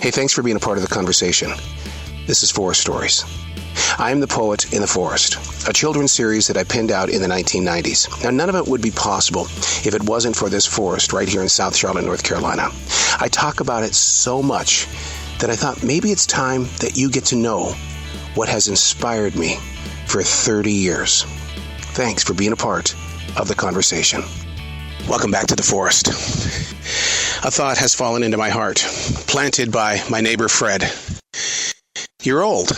Hey, thanks for being a part of the conversation. This is Forest Stories. I am the Poet in the Forest, a children's series that I penned out in the 1990s. Now, none of it would be possible if it wasn't for this forest right here in South Charlotte, North Carolina. I talk about it so much that I thought maybe it's time that you get to know what has inspired me for 30 years. Thanks for being a part of the conversation. Welcome back to the forest. A thought has fallen into my heart, planted by my neighbor Fred. You're old.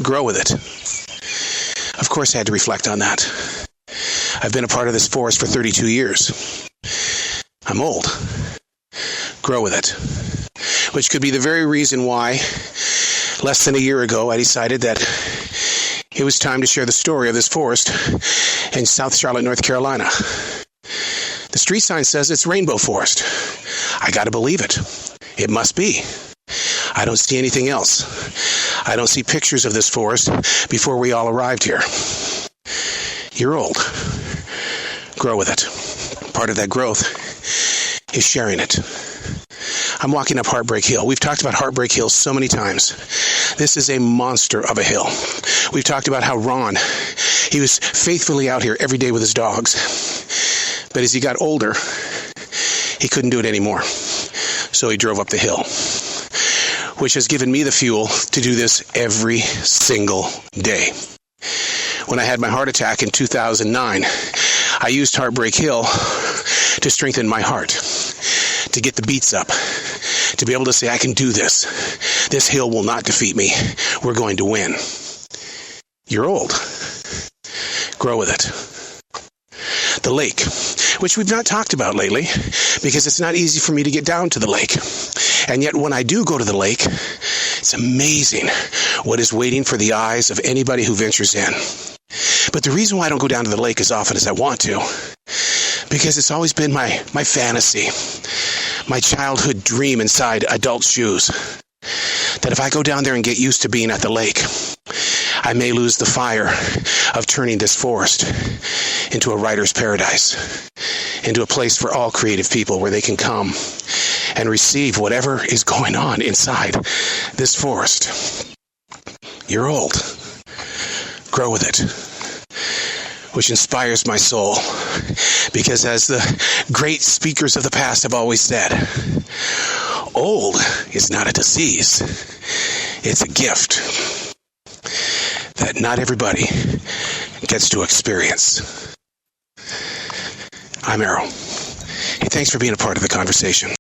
Grow with it. Of course, I had to reflect on that. I've been a part of this forest for 32 years. I'm old. Grow with it. Which could be the very reason why, less than a year ago, I decided that it was time to share the story of this forest in South Charlotte, North Carolina. The street sign says it's Rainbow Forest. I gotta believe it. It must be. I don't see anything else. I don't see pictures of this forest before we all arrived here. You're old. Grow with it. Part of that growth is sharing it. I'm walking up Heartbreak Hill. We've talked about Heartbreak Hill so many times. This is a monster of a hill. We've talked about how Ron, he was faithfully out here every day with his dogs. But as he got older, he couldn't do it anymore. So he drove up the hill, which has given me the fuel to do this every single day. When I had my heart attack in 2009, I used Heartbreak Hill to strengthen my heart, to get the beats up, to be able to say, I can do this. This hill will not defeat me. We're going to win. You're old. Grow with it. The lake, which we've not talked about lately because it's not easy for me to get down to the lake. And yet when I do go to the lake, it's amazing what is waiting for the eyes of anybody who ventures in. But the reason why I don't go down to the lake as often as I want to, because it's always been my fantasy, my childhood dream inside adult shoes, that if I go down there and get used to being at the lake, I may lose the fire of turning this forest into a writer's paradise, into a place for all creative people where they can come and receive whatever is going on inside this forest. You're old. Grow with it. Which inspires my soul, because as the great speakers of the past have always said, old is not a disease. It's a gift that not everybody gets to experience. I'm Errol. Hey, thanks for being a part of the conversation.